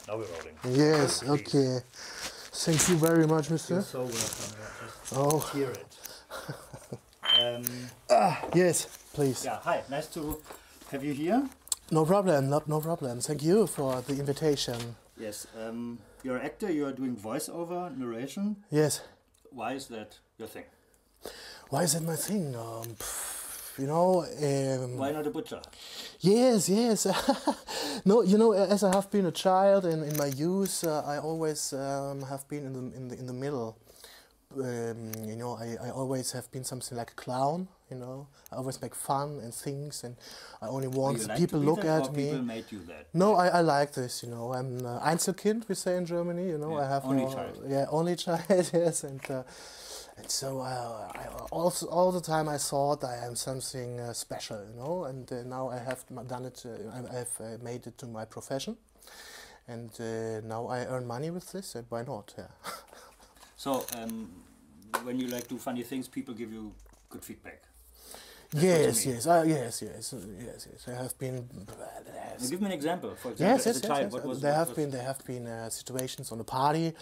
Now we're rolling. Yes, Please. okay. Thank you very much, mister. You're so welcome. Yeah, Oh. hear it. Yes, please. Yeah, hi. Nice to have you here. No problem, no problem. Thank you for the invitation. Yes, you're an actor. You are doing voiceover, narration. Yes. Why is that your thing? Why is that my thing? You know... Why not a butcher? Yes, yes. No, you know, as I have been a child and in my youth, I always have been in the middle. You know, I always have been something like a clown. You know, I always make fun and things, and I only want like people look at me. People made you that? No, I like this. You know, I'm Einzelkind, we say in Germany. You know, Yeah, I have only child. Yeah, only child. Yes, and so I also all the time I thought I am something special. You know, and now I have done it. I have made it to my profession, and now I earn money with this. And why not? Yeah. So, when you like do funny things, people give you good feedback. Yes, yes, yes. I have been. Give me an example. For example, Yes, as a child, what was there have been situations on a party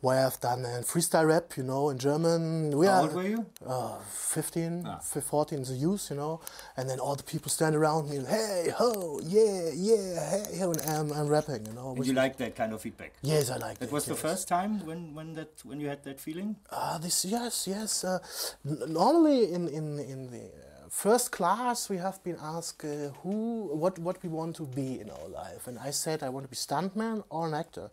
where I've done freestyle rap. You know, in German. How old were you? 15, 14, the youth. You know, and then all the people stand around me. Hey ho, yeah, hey ho, and I'm rapping. You know. And you like that kind of feedback? Yes, I like it. That was the first time when you had that feeling? Yes. Normally in the first class we have been asked what we want to be in our life, and I said I want to be stuntman or an actor.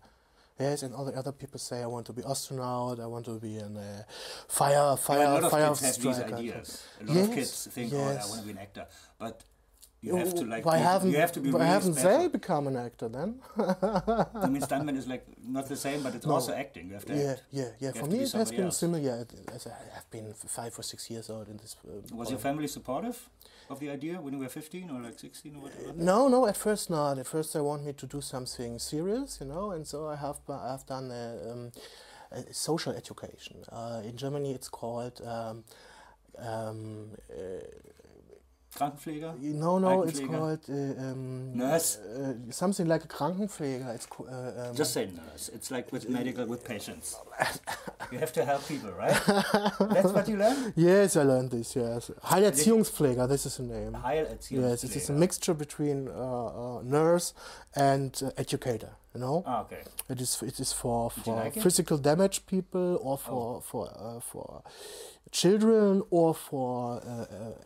Yes, and all the other people say I want to be astronaut, I want to be in a fire a lot of kids have these striker. ideas. A lot of kids think, oh, I want to be an actor, but you have to like. You have to be. Why really haven't special. they become an actor then? I mean, stuntman is like not the same, but it's also acting. You have to act. Yeah. For me, it has been similar. As I have been 5 or 6 years old in this. Was your family supportive of the idea when you were 15 or like 16 or whatever? No, at first not. At first, they want me to do something serious, you know, and so I've done a social education. In Germany, it's called. Krankenpfleger? No, it's called nurse. Something like a Krankenpfleger. It's just say nurse. It's like with medical with patients. You have to help people, right? That's what you learned? Yes, I learned this. Yes, Heilerziehungspfleger. This is the name. Heilerziehungspfleger. Yes, it is a mixture between nurse and educator. You know. Ah, okay. It is for like physical damage people or for children or for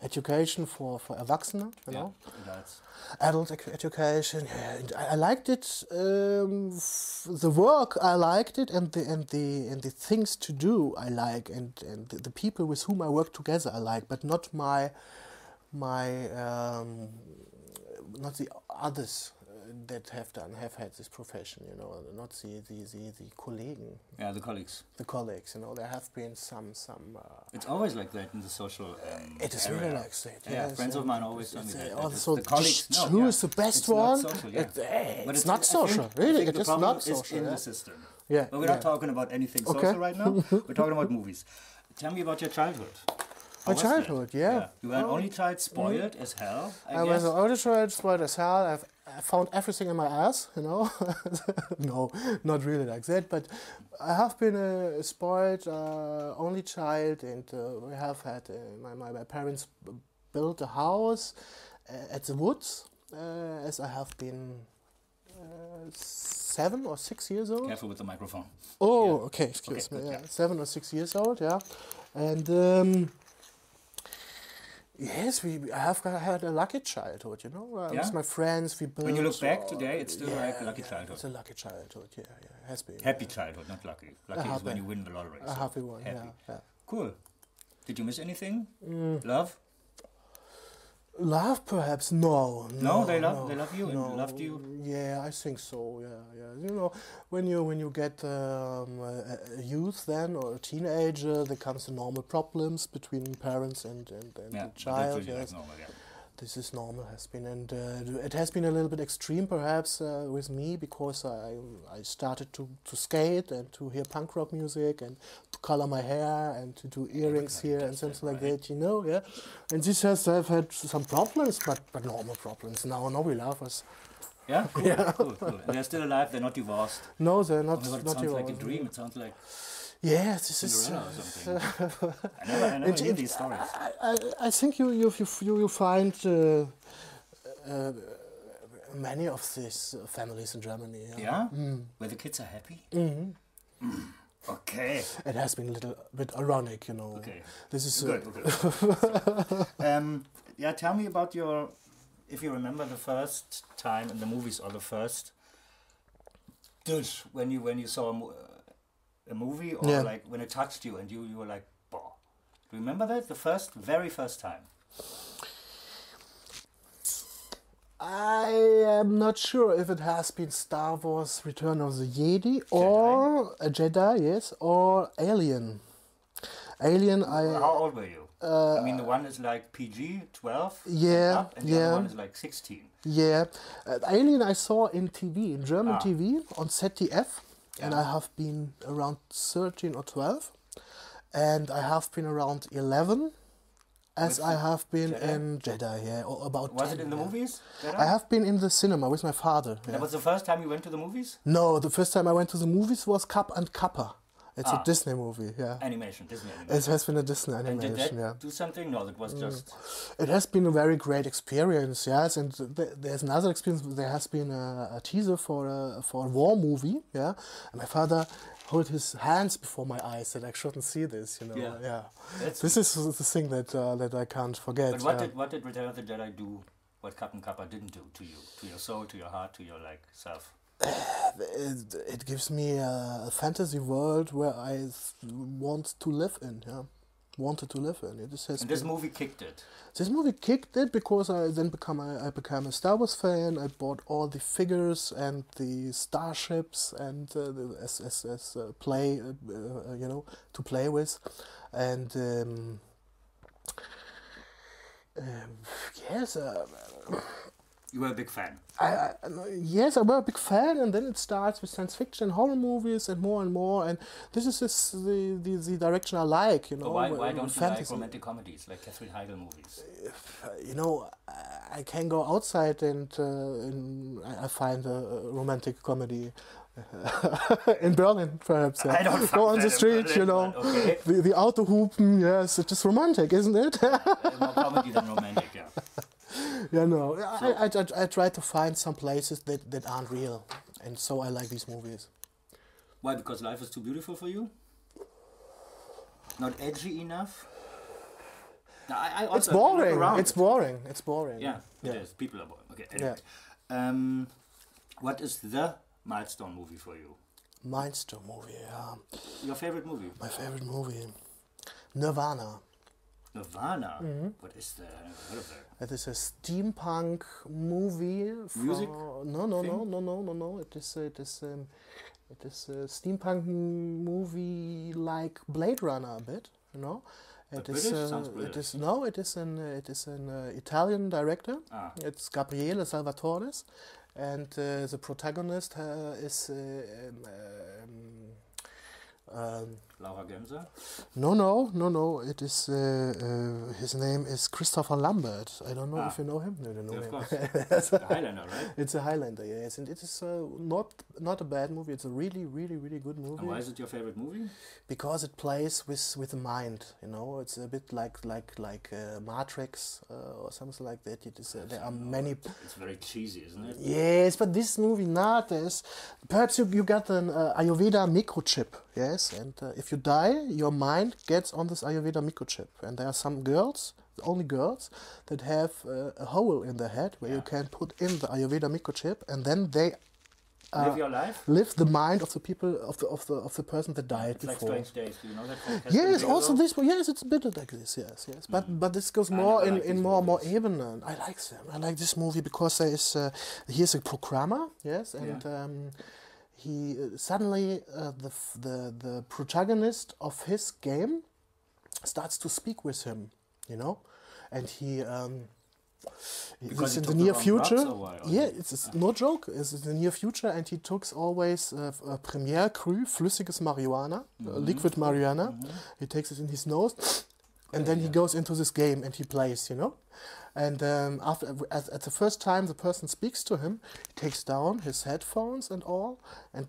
education for Erwachsene, you know? Adult education. Yeah. And I liked it. The work I liked it, and the things to do I like, and the people with whom I work together I like, but not not the others that have had this profession, you know, not the Kollegen. Yeah, the colleagues. The colleagues, you know, there have been some. It's always like that in the social. It is really like that. Yeah, yes, friends of mine always tell me that. Also, the colleagues. Who is the best one? Not social, yeah. It's not social. Really, it is not social. It's in the system. Yeah. But we're not talking about anything social right now. We're talking about movies. Tell me about your childhood. My childhood, yeah. You were an only child, spoiled as hell, I guess. Was an only child, spoiled as hell. I found everything in my ass, you know. No, not really like that, but I have been a spoiled only child, and we have had my parents built a house at the woods, as I have been 7 or 6 years old. Careful with the microphone. Oh, yeah. Okay, excuse me. Yeah. 7 or 6 years old, yeah, and. Yes, I have had a lucky childhood, you know. With my friends, we built. When you look back today, it's still like a lucky childhood. It's a lucky childhood, yeah, it has been. Happy childhood, not lucky. Lucky is when you win the lottery. A happy one, happy. Yeah. Cool. Did you miss anything? Love? Love, perhaps? No. They love you and loved you. Yeah, I think so. Yeah. You know, when you get a youth then or a teenager, there comes the normal problems between parents and the child. Really like normal, yeah. This is normal, has been, and it has been a little bit extreme perhaps with me, because I started to skate and to hear punk rock music and to color my hair and to do earrings here and something like that, you know, yeah. And this I've had some problems, but normal problems. Now we love us. Yeah, cool, Yeah. cool. And they're still alive. They're not divorced. No, they're not. Oh my God, it not sounds like a divorced. dream. It sounds like Yeah, this is. Cinderella or something. I never hear these stories. I think you find many of these families in Germany. Yeah? Where the kids are happy? Okay. It has been a little bit ironic, you know. Okay. This is Good. Yeah, tell me about if you remember the first time in the movies or the first dish when you saw a movie or like when it touched you and you were like, "Boah." Do you remember that? The very first time? I am not sure if it has been Star Wars Return of the Jedi or a Jedi, yes, or Alien. Alien, How old were you? I mean, the one is like PG, 12, yeah, and the other one is like 16. Yeah. Alien I saw in TV, in German TV, on ZDF, and I have been around 13 or 12, and I have been around 11, as I have been Jedi? in Jedi, yeah, or about Was 10, it in the yeah. movies? Jedi? I have been in the cinema with my father. Yeah. That was the first time you went to the movies? No, the first time I went to the movies was Cap and Kappa. It's a Disney movie, yeah. Animation, Disney animation. It has been a Disney And animation, did that yeah. do something? No, it was just... It has been a very great experience, yes. And there's another experience. There has been a teaser for a war movie, yeah. And my father held his hands before my eyes that I shouldn't see this, you know. Yeah. This is the thing that I can't forget. But what did Return of the Jedi do? What Captain Kappa didn't do to you, to your soul, to your heart, to your like self? It gives me a fantasy world where I want to live in, yeah. Wanted to live in. And this movie kicked it. This movie kicked it because I then became a Star Wars fan. I bought all the figures and the starships and as play, you know, to play with, and yes. You were a big fan. Yes, I was a big fan, and then it starts with science fiction, horror movies, and more. And this is the direction I like, you know. So why don't fantasy. you like romantic comedies, like Catherine Heigl movies? You know, I can go outside and I find a romantic comedy in Berlin, perhaps. Yeah. I don't go on the street, Berlin, you know. Okay. The Autohupen, yes, it is romantic, isn't it? More comedy than romantic, yeah. Yeah, no. I try to find some places that aren't real, and so I like these movies. Why? Because life is too beautiful for you? Not edgy enough? No, I also It's boring. look around It's boring. It's boring. Yeah, it is. People are boring. Okay. Anyway. What is the milestone movie for you? Milestone movie. Your favorite movie? My favorite movie, Nirvana. Nirvana. What is that? I never heard of that. It is a steampunk movie. Music? No. It is a steampunk movie like Blade Runner a bit, you know. Sounds British. It is an Italian director. It's Gabriele Salvatore, and the protagonist is. Laura Gemser? No. It is his name is Christopher Lambert. I don't know if you know him. No, you know Yeah, of him. course. It's a Highlander, right? It's a Highlander, yes, and it is not a bad movie. It's a really good movie. And why is it your favorite movie? Because it plays with the mind. You know, it's a bit like Matrix or something like that. It is. There are many. It's very cheesy, isn't it? Yes, but this movie not is. Perhaps you got an Ayurveda microchip. Yes, and if you die, your mind gets on this Ayurveda microchip, and there are some girls, only girls, that have a hole in their head where you can put in the Ayurveda microchip, and then they live your life. Live the mind of the people of the person that died it's before. Like Strange Days. Do you know that? Yes, also this one. Yes, it's a bit like this. Yes. But this goes more in more Ebenen. I like them. I like this movie because there is here's a programmer. Yes, and. He suddenly the protagonist of his game starts to speak with him, you know, and he it's in the near future. It's no joke. It's in the near future, and he took always Premier Cru, flüssiges Marihuana, liquid marijuana. He takes it in his nose, And then he goes into this game and he plays, you know. And at the first time the person speaks to him, he takes down his headphones and all, and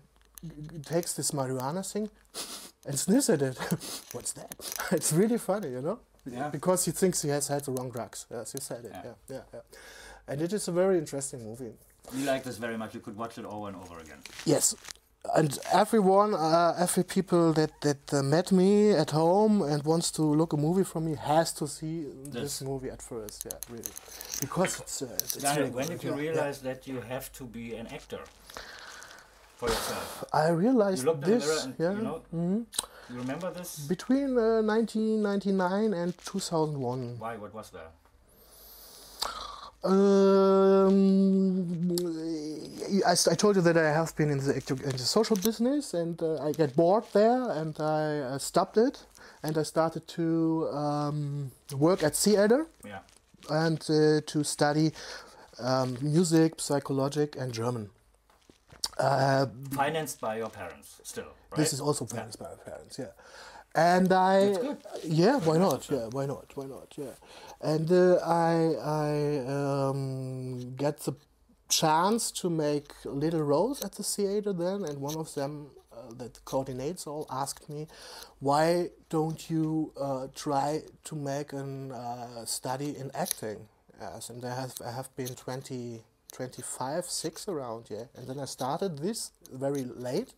takes this marijuana thing and sniffs at it. What's that? It's really funny, you know. Yeah. Because he thinks he has had the wrong drugs. Yes, you said it. Yeah. And it is a very interesting movie. You like this very much. You could watch it over and over again. Yes. And everyone, every people that met me at home and wants to look a movie from me has to see this movie at first. Yeah, really, because it's Daniel, when did you realize that you have to be an actor for yourself? I realized you looked this. In the mirror and, you know, you remember this? Between 1999 and 2001. Why? What was there? I told you that I have been in the social business, and I get bored there, and I stopped it, and I started to work at theater, and to study music, psychology, and German. Financed by your parents, still, right? This is also financed by my parents, yeah. And I, yeah, why not? Yeah, why not? Why not? Yeah, and I get the chance to make little roles at the theater then, and one of them that coordinates all asked me, why don't you try to make a study in acting? Yes, and I have been 25, 6 around, yeah, and then I started this very late.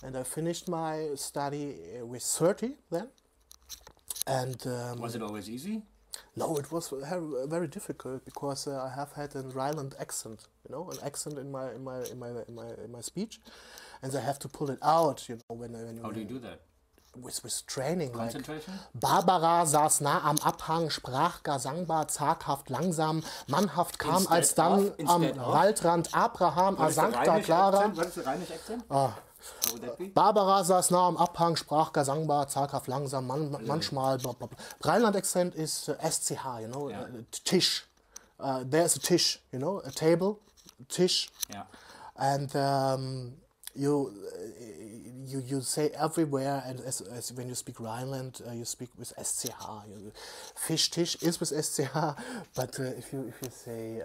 And I finished my study with 30 then. And was it always easy? No, it was very difficult because I have had a Rhineland accent, you know, an accent in my speech, and I have to pull it out, you know, when How do you do that? With training, Concentration? Like Barbara saß nah am Abhang, sprach gar sangbar, zaghaft, langsam, mannhaft kam alsdann am Waldrand Abraham, ersankta Clara. Was ist der rheinische Akzent? Barbara saß nah am Abhang, sprach gar sangbar, zaghaft, langsam, manchmal. Rheinland-Accent is SCH, you know, Tisch. There's a Tisch, you know, a table, Tisch. Yeah. And you say everywhere, and as when you speak Rhineland, you speak with SCH. Fish Tisch is with SCH, but if you say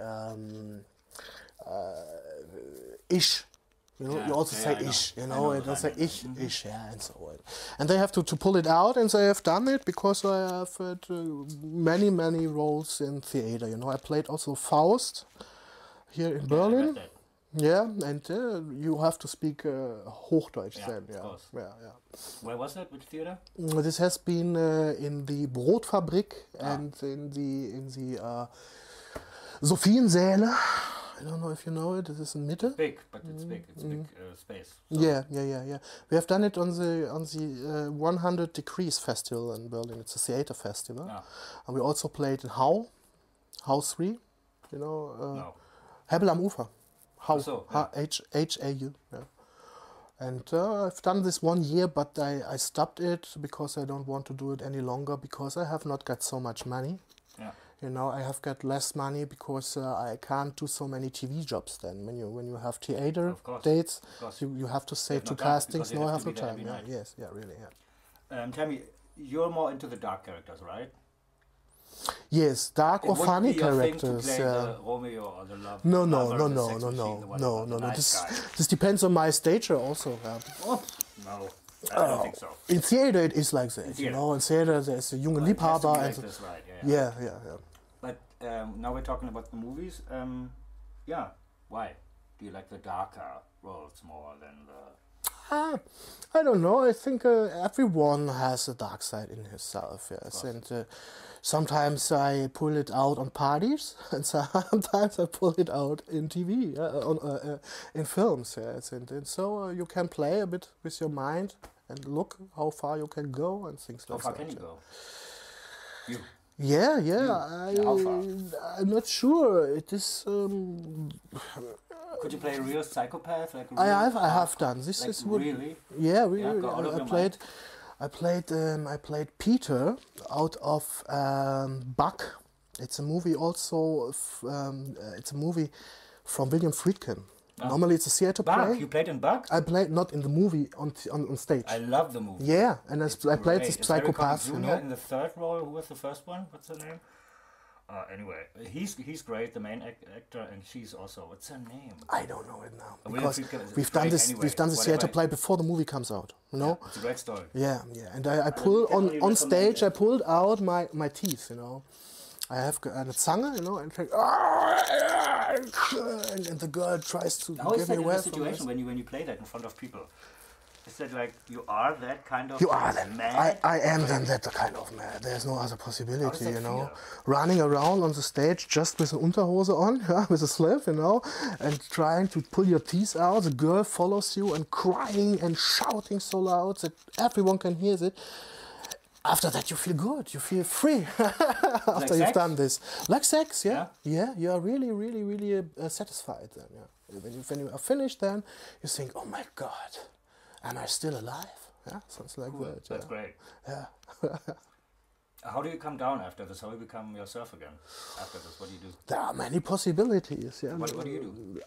ish. You know, you also say ish, you know, and they say ish, yeah, and so on. And they have to pull it out, and they have done it because I have had many roles in theater. You know, I played also Faust here in Berlin. Yeah, and you have to speak Hochdeutsch then. Yeah. Where was that? Which theater? This has been in the Brotfabrik and in the Sophiensäle. I don't know if you know it. This is in Mitte. It's big, but it's big. It's a big space. So. Yeah. We have done it on the 100 Degrees Festival in Berlin. It's a theater festival, and we also played in Haus 3. You know, no. Hebel am Ufer. Yeah. H-A-U. Yeah. And I've done this 1 year, but I stopped it because I don't want to do it any longer because I have not got so much money. Yeah. You know, I have got less money because I can't do so many TV jobs then. When you have theater dates, you have to say to castings, no, I have no time. Yeah, yes, yeah, really, yeah. Tell me, you're more into the dark characters, right? Yes, dark or funny characters. To play the Romeo or the love. No. This depends on my stature also. Oh, no. I don't think so. In theater it is like that, you know. In theater there's a junge Liebhaber. Like this, right? Yeah. But now we're talking about the movies. Why? Do you like the darker roles more than the... I don't know. I think everyone has a dark side in himself, yes. And sometimes I pull it out on parties, and sometimes I pull it out in TV, in films, yes. And so you can play a bit with your mind and look how far you can go and things like that. How far can you go? You? Yeah. How far? I'm not sure. It is... Could you play a real psychopath? Like I have done. This like is really. Yeah, really. I played Peter out of Buck. It's a movie also. It's a movie from William Friedkin. Normally it's a theater play. You played in Bach? I played not in the movie, on stage. I love the movie. Yeah, and I played this psychopath. You know? In the third role, who was the first one? What's her name? Anyway, he's great, the main actor, and she's also. What's her name? I don't know it now because we've done this theater play before the movie comes out. You know. Yeah, it's a great story. Yeah, and I pull on stage. I pulled out my teeth. You know, I have a Zange, you know, and like, and the girl tries to give me away. How is that in the situation when you play that in front of people? Is that like you are that kind of You are then mad? I am then that kind of mad. There's no other possibility, you know. Running around on the stage just with an Unterhose on, yeah, with a sleeve, you know, and trying to pull your teeth out. The girl follows you and crying and shouting so loud that everyone can hear it. After that, you feel good. You feel free after you've done this. Like sex, yeah. Yeah, you are really, really, really satisfied then. Yeah. When you are finished, then you think, oh my God. Am I still alive? Yeah, something like that. That's great. Yeah. How do you come down after this? How do you become yourself again after this? What do you do? There are many possibilities. Yeah. What do you do?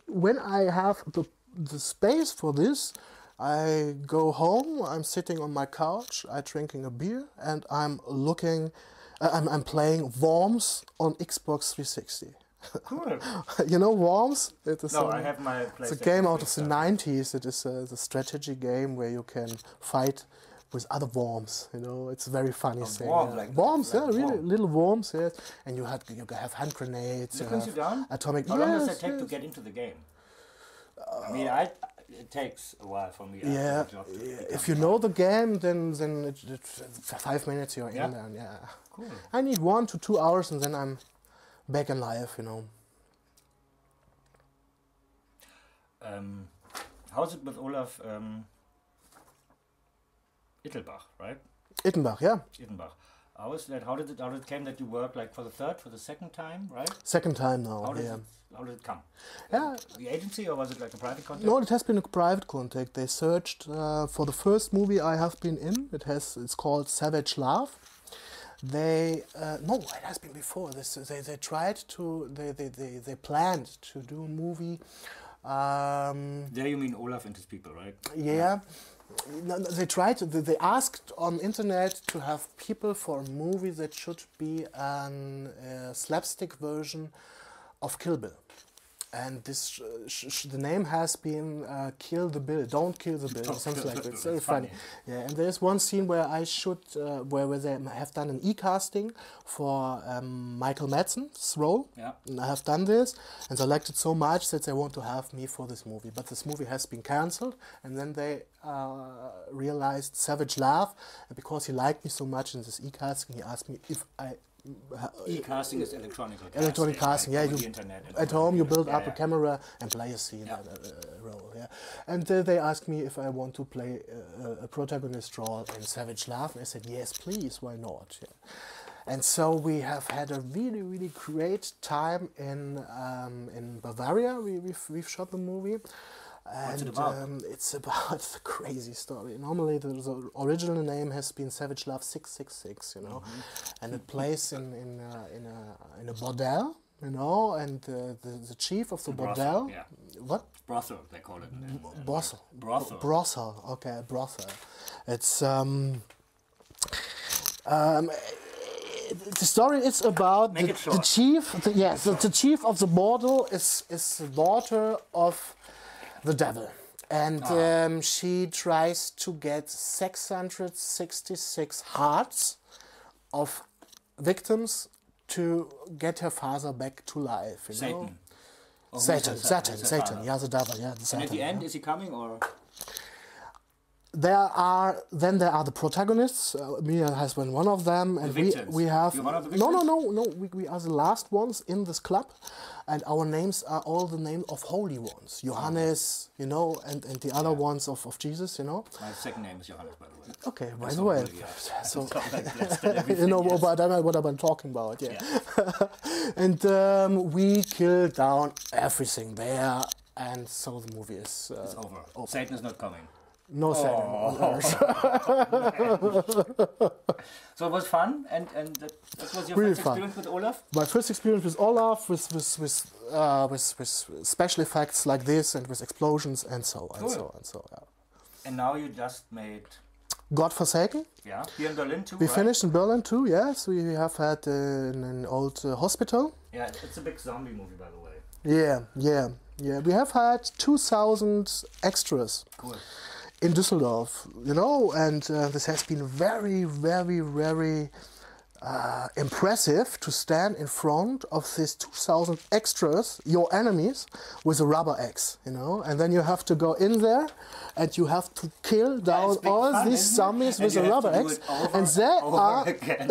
When I have the space for this, I go home. I'm sitting on my couch. I'm drinking a beer, and I'm looking. I'm playing Worms on Xbox 360. Cool. You know Worms? I have my PlayStation. It's a game out of the 90s. It is the strategy game where you can fight with other worms. You know, it's a very funny thing. Worm, yeah. like Worms, like really worm. little worms. Yes, and you have hand grenades. It brings you down. Atomic. How long does it take to get into the game? I mean, it takes a while for me. Yeah, if you know the game, then 5 minutes you're in there. Yeah. Cool. I need 1 to 2 hours, and then I'm back in life, you know. How's it with Olaf Ittelbach, right? Ittenbach, yeah. Ittenbach. How is that? How did it came that you worked like for the second time, right? Second time now. How did it come? Yeah. The agency, or was it like a private contact? No, it has been a private contact. They searched for the first movie I have been in. It's called Savage Love. They no, it has been before. They tried to they planned to do a movie. There you mean Olaf and his people, right? Yeah. No, they asked on internet to have people for a movie that should be a slapstick version of Kill Bill. And this the name has been Kill the Bill, Don't Kill the Bill, or something like that. It's very funny. Yeah, and there's one scene where I should, where they have done an e-casting for Michael Madsen's role. Yeah. And I have done this, and they liked it so much that they want to have me for this movie. But this movie has been cancelled, and then they realized Savage Love, and because he liked me so much in this e-casting, he asked me if I... E-casting is electronic casting. Electronic casting, like yeah. the internet at home you build up a camera and play a scene, role, yeah. And they asked me if I want to play a protagonist role in Savage Love, and I said yes, please, why not? Yeah. And so we have had a really, really great time in Bavaria. We've shot the movie. What's it about? It's about a crazy story. Normally, the original name has been Savage Love 666, you know, and it plays in a bordel, you know, and the chief of the bordel. Yeah. What? Brothel, they call it. Brothel. Brothel. Brothel. Okay, brothel. It's the story is about the chief. The chief of the bordel is the daughter of the devil, and she tries to get 666 hearts of victims to get her father back to life. You know? Satan. Yeah, the devil. Yeah, the Satan. And at the end, is he coming or? There are the protagonists. Mia has been one of them, and we have You're one of the victims? no. We are the last ones in this club, and our names are all the name of holy ones. Johannes, you know, and the other ones of Jesus, you know. My second name is Johannes, by the way. Okay, by the way, so you know what I'm talking about, yeah. And we kill down everything there, and so the movie is it's over. Satan is not coming. No setting on Earth. So it was fun, and that was your Really first fun. experience with Olaf? My first experience with Olaf, with special effects like this, and with explosions, and so on, and so on, so yeah. And now you just made... Godforsaken. Yeah, here in Berlin too, We right? finished in Berlin too, yes. We have had an old hospital. Yeah, it's a big zombie movie, by the way. Yeah. We have had 2,000 extras. Cool. In Düsseldorf, you know, and this has been very, very, very impressive to stand in front of these 2,000 extras, your enemies, with a rubber axe, you know, and then you have to go in there and you have to kill down all fun, these zombies with a rubber axe, and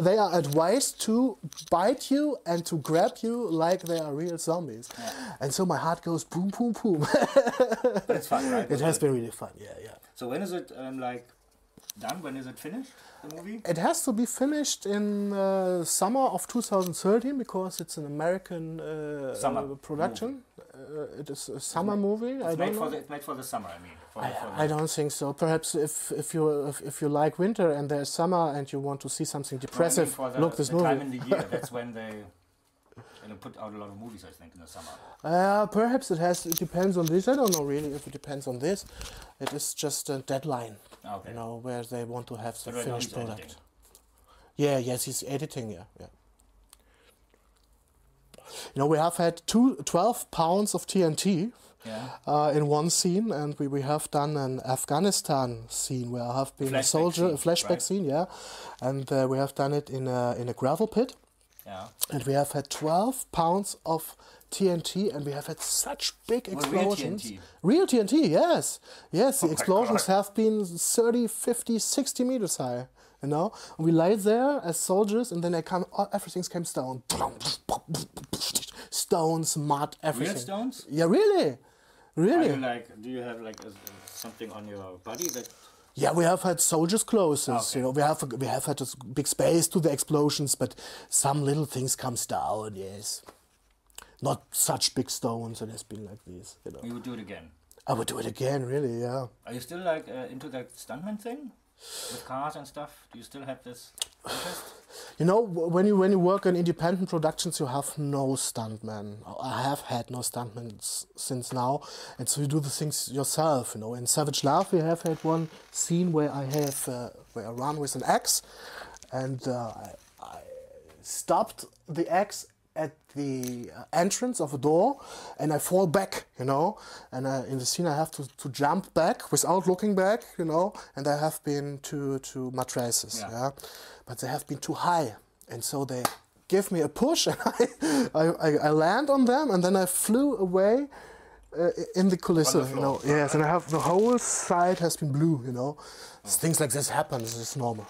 they are advised to bite you and to grab you like they are real zombies. Yeah. And so my heart goes boom, boom, boom. But it's fun, right? It has been really fun, yeah. So when is it like done? When is it finished, the movie? It has to be finished in summer of 2013 because it's an American production. It is a summer movie. It's made for the summer, I mean. I don't think so. Perhaps if you like winter and there's summer and you want to see something depressive, look this movie. Time in the year, that's when they put out a lot of movies, I think, in the summer. Perhaps it depends on this. I don't know really if it depends on this. It is just a deadline, you know, where they want to have the finished product. Editing. Yes, he's editing, yeah. You know, we have had 12 pounds of TNT in one scene, and we have done an Afghanistan scene where I have been a soldier, a flashback scene, yeah, and we have done it in a gravel pit. Yeah. And we have had 12 pounds of TNT, and we have had such big explosions. Real TNT, yes. Yes, the explosions have been 30, 50, 60 meters high, you know. And we lay there as soldiers, and then everything comes down. Stones, mud, everything. Real stones? Yeah, really. Really. Do you have something on your body that... Yeah, we have had soldiers' clothes. You know, we have had a big space to the explosions, but some little things comes down. Yes, not such big stones. It has been like this. You know. You would do it again. I would do it again, really. Yeah. Are you still into that stuntman thing with cars and stuff? Do you still have this interest? You know, when you work on independent productions, you have no stuntman. I have had no stuntmen since now, and so you do the things yourself. You know, in Savage Love we have had one scene where I run with an axe, and I stopped the axe at the entrance of a door, and I fall back, you know, and in the scene I have to jump back without looking back, you know, and I have been to mattresses, yeah, but they have been too high, and so they give me a push, and I land on them, and then I flew away in the coulisse, you know, yes, and I have the whole side has been blue, you know, things like this happen, it's normal.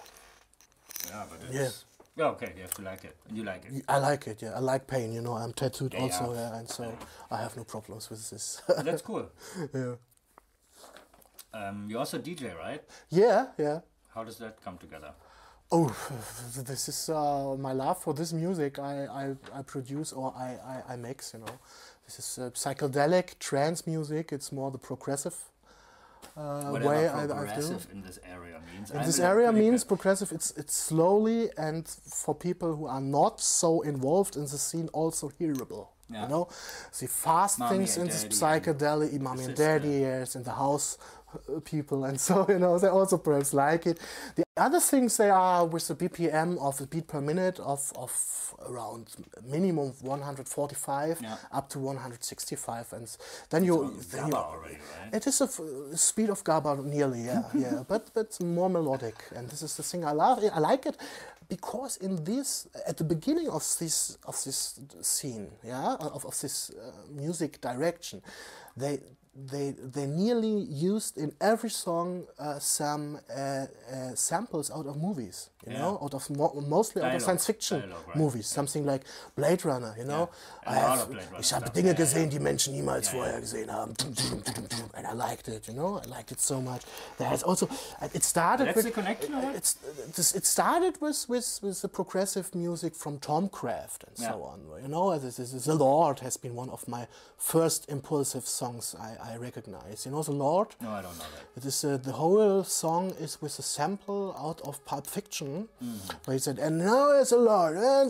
Yeah, but it's... Yeah, okay, you have to like it. And you like it. I like it, yeah. I like pain, you know. I'm tattooed also, yeah, and so I have no problems with this. That's cool. Yeah. You also DJ, right? Yeah. How does that come together? Oh, this is my love for this music I produce or I mix, you know. This is psychedelic trance music. It's more the progressive way progressive in this area means. In this area means progressive. It's slowly, and for people who are not so involved in the scene, also hearable. Yeah. You know, the fast things in this psychedelic, Mommy and Daddy, yes, in the house people, and so, you know, they also perhaps like it. The other things, they are with the BPM of the beat per minute of around minimum 145 up to 165, and then already, right? It is a speed of GABA nearly, yeah, but more melodic, and this is the thing I love. I like it because in this, at the beginning of this scene, of this music direction, they nearly used in every song some samples out of movies, you know, mostly out of science fiction movies, something like Blade Runner, you know. Ich habe Dinge gesehen, die Menschen niemals vorher gesehen haben, and I liked it, you know. I liked it so much. There has also, it started That's with the connection, it started with the progressive music from Tomcraft and so on, you know. The Lord has been one of my first impulsive songs I recognize. You know The Lord? No, I don't know that. It is the whole song is with a sample out of Pulp Fiction, where he said, "And now it's a Lord," and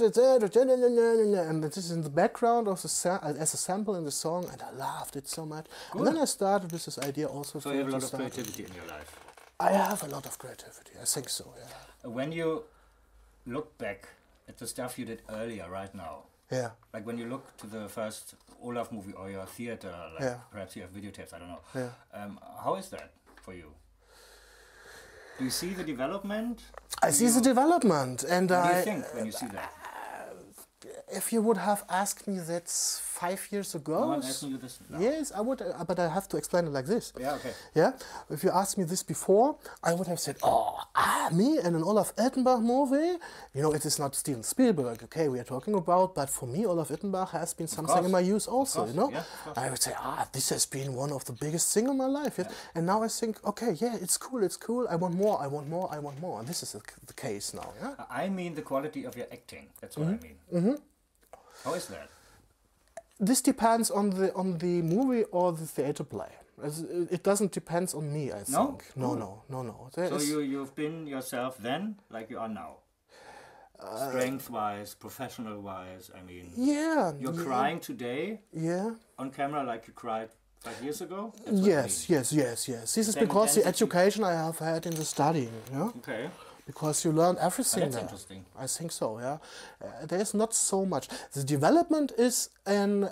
this is in the background of as a sample in the song, and I loved it so much. Good. And then I started with this idea also. So you have a lot of creativity in your life. I have a lot of creativity. I think so. Yeah. When you look back at the stuff you did earlier, right now. Yeah. Like when you look to the first Olaf movie or your theater, like perhaps you have videotapes, I don't know. Yeah. How is that for you? Do you see the development? I see the development, and what do you think when you see that? If you would have asked me that 5 years ago, no, I'm asking you this now. Yes, I would, but I have to explain it like this. Yeah, okay. Yeah, if you asked me this before, I would have said, me and an Olaf Ittenbach movie. You know, it is not Steven Spielberg, okay, we are talking about, but for me, Olaf Ittenbach has been something in my youth also, you know. Yeah, I would say, this has been one of the biggest things in my life. Yes? Yeah. And now I think, okay, yeah, it's cool, I want more, and this is the case now. Yeah? I mean the quality of your acting, that's what I mean. How is that? This depends on the movie or the theater play. It doesn't depend on me, I think. No. So you've been yourself then, like you are now? Strength-wise, professional-wise, I mean... Yeah. You're crying today? Yeah. On camera like you cried 5 years ago? Yes. This is because the education I have had in the studying. Yeah? Okay. Because you learn everything that's there. Interesting. I think so, yeah. There is not so much. The development is in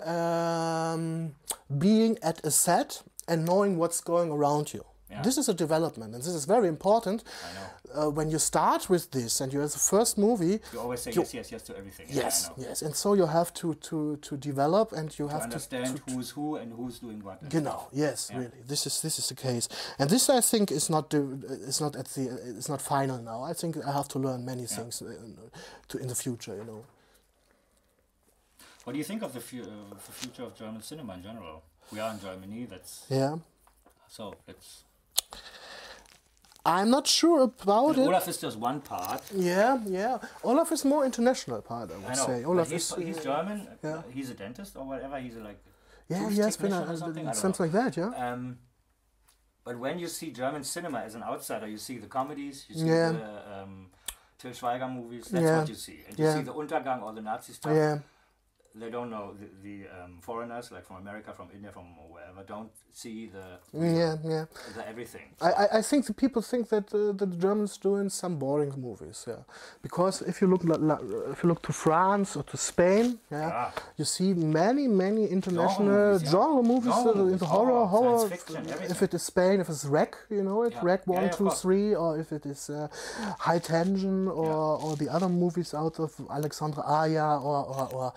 being at a set and knowing what's going around you. Yeah. This is a development, and this is very important. I know. When you start with this, and you have the first movie... You always say yes to everything. Yes, yes. And so you have to develop, and you have to... understand who's who and who's doing what. Yes, really. This is the case. And this, I think, is not final now. I think I have to learn many things in the future, you know. What do you think of the future of German cinema in general? We are in Germany, that's... Yeah. So, it's... I'm not sure about it. Olaf is just one part. Yeah. Olaf is more international part, I would say. Olaf he's German. Yeah. He's a dentist or whatever. He's like he has been something like that. Yeah. But when you see German cinema as an outsider, you see the comedies, you see the Til Schweiger movies. That's what you see, and you see the Untergang or the Nazi stuff. Yeah. They don't know the foreigners, like from America, from India, from wherever, don't see the everything. So. I think the people think that the Germans doing some boring movies, because if you look to France or to Spain, you see many international genre movies in the horror. Fiction, if it is Spain, if it's Rec, you know it, Rec 1, 2, 3, or if it is High Tension or the other movies out of Alexandre Aja or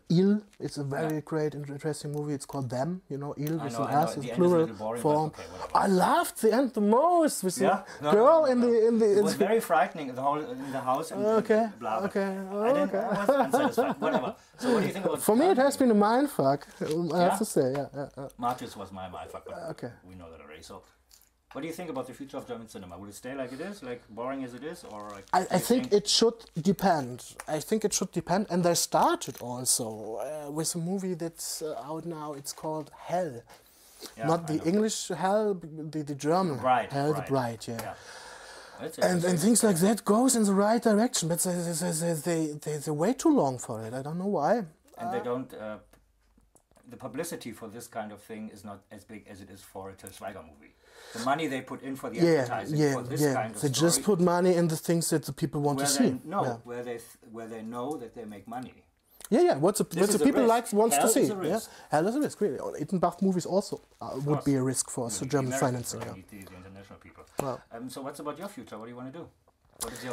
Il. It's a very great, interesting movie. It's called Them. You know, Il with an S, it's plural form. I loved the end the most with the girl in the. It was very frightening. The whole in the house. And okay. Blah, blah. Okay. I was unsatisfied. Whatever. So what do you think about? For me, it has been a mindfuck. I have to say, Martis was my mindfuck. But we know that already. So. What do you think about the future of German cinema? Will it stay like it is, like boring as it is, or like? I think it should depend. And they started also with a movie that's out now. It's called Hell, not the English Hell, the German Hell, the Bride. Yeah. And things like that goes in the right direction, but they're way too long for it. I don't know why. And they don't. The publicity for this kind of thing is not as big as it is for a Til Schweiger movie. The money they put in for the advertising for this kind of they story, just put money in the things that the people want to see. Where they know that they make money. What the people wants to see. Hell is a risk, really. Ittenbach movies also would be a risk for German financing. The international people. Wow. So what's about your future? What do you want to do?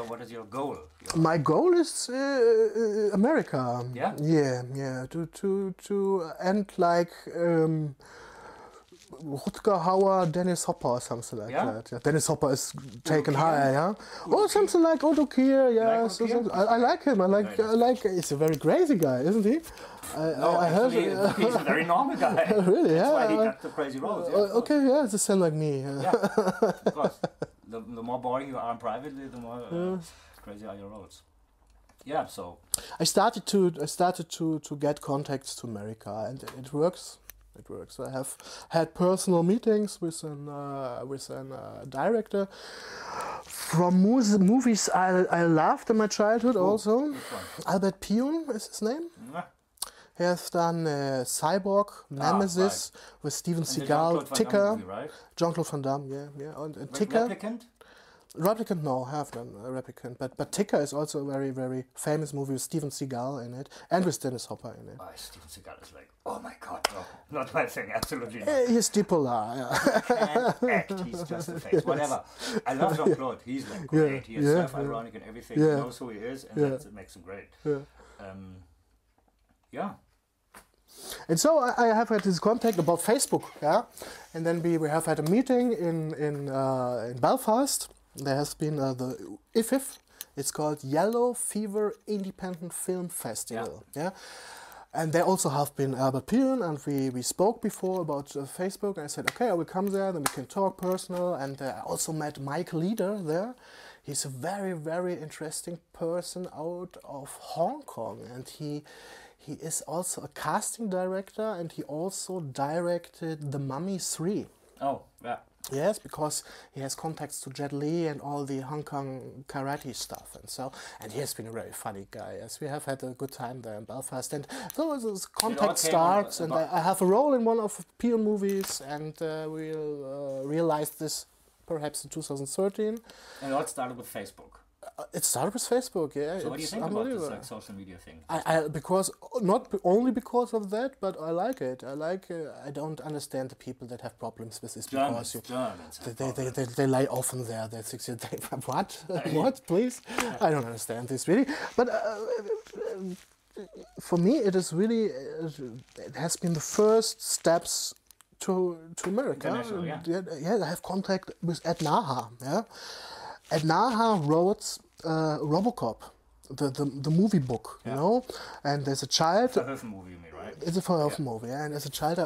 What is your goal? My goal is America. Yeah. To end like Rutger Hauer, Dennis Hopper, or something like that. Yeah. Dennis Hopper is taken higher, or something like Udo Kier. I like him. I like. He's a very crazy guy, isn't he? I heard he's a very normal guy. Really? That's why he got the crazy roles. It's the same like me. Of course. The more boring you are privately, the more crazy are your roles. Yeah. So I started to get contacts to America, and it works it works. I have had personal meetings with an director from movies I loved in my childhood. Also, Albert Pyun is his name. He has done Cyborg, Nemesis with Steven Seagal, Ticker, Jean-Claude Van Damme, and Ticker. Replicant, no, I have done Replicant, but Ticker is also a very, very famous movie with Steven Seagal in it, and with Dennis Hopper in it. Oh, Steven Seagal is like, oh my god, no, not my thing, absolutely not. He's bipolar, yeah. He can't act, he's just a face, whatever. I love Jean-Claude, he's like great, he is self-ironic and everything, he knows who he is, and that makes him great. Yeah. And so I have had this contact about Facebook, and then we have had a meeting in Belfast. There has been the IFIF, it's called Yellow Fever Independent Film Festival, and there also have been Albert Pyun, and we spoke before about Facebook, and I said, okay, I will come there, then we can talk personal, and I also met Mike Leader there. He's a very, very interesting person out of Hong Kong, and he is also a casting director, and he also directed The Mummy 3. Oh, yeah. Yes, because he has contacts to Jet Li and all the Hong Kong karate stuff, and he has been a very funny guy. Yes, we have had a good time there in Belfast, and so this contact starts, and I have a role in one of Pyun movies, and we'll realize this perhaps in 2013. And it all started with Facebook. It started with Facebook, yeah. So what do you think about this like social media thing? Because not only because of that, but I like it. I don't understand the people that have problems with this because they lie often there. They what? What? Please? I don't understand this really. But for me, it is really it has been the first steps to America. Yeah, I have contact with Ed Naha. Yeah. Ed Naha wrote Robocop, the movie book, you know, and as a child... It's a Verhoeven movie, you mean, right? It's a Verhoeven movie, and as a child I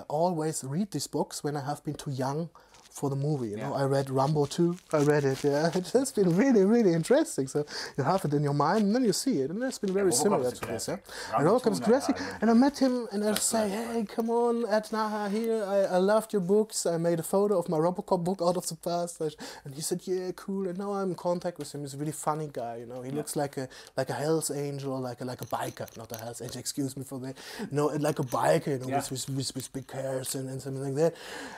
always read these books when I have been too young for the movie, you know. I read Rambo 2, I read it, it has been really, really interesting, so you have it in your mind and then you see it, and it's been very similar to this, And Robocop is classic, and I met him and I say, hey, come on, Ed Naha here, I loved your books, I made a photo of my Robocop book out of the past, and he said, yeah, cool, and now I'm in contact with him. He's a really funny guy, you know, he looks like a Hells Angel, like a biker, not a Hells Angel, excuse me for that, no, like a biker, you know, with big hairs and something like that,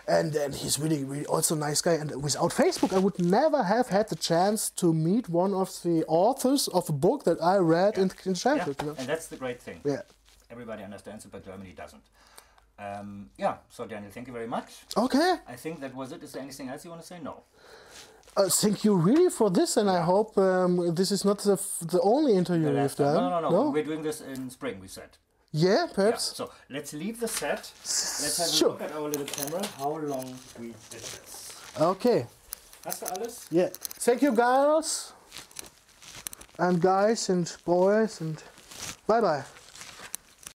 and then he's really also a nice guy, and without Facebook I would never have had the chance to meet one of the authors of a book that I read in childhood. You know? And that's the great thing. Yeah. Everybody understands it, but Germany doesn't. So Daniel, thank you very much. Okay. I think that was it. Is there anything else you want to say? No. Thank you really for this, and I hope this is not the only interview we've done. No. We're doing this in spring, we said. Yeah, perhaps. Yeah. So let's leave the set. Let's have a look at our little camera. How long we did this. Okay. Hast du alles? Yeah. Thank you, girls and guys and boys, and bye bye.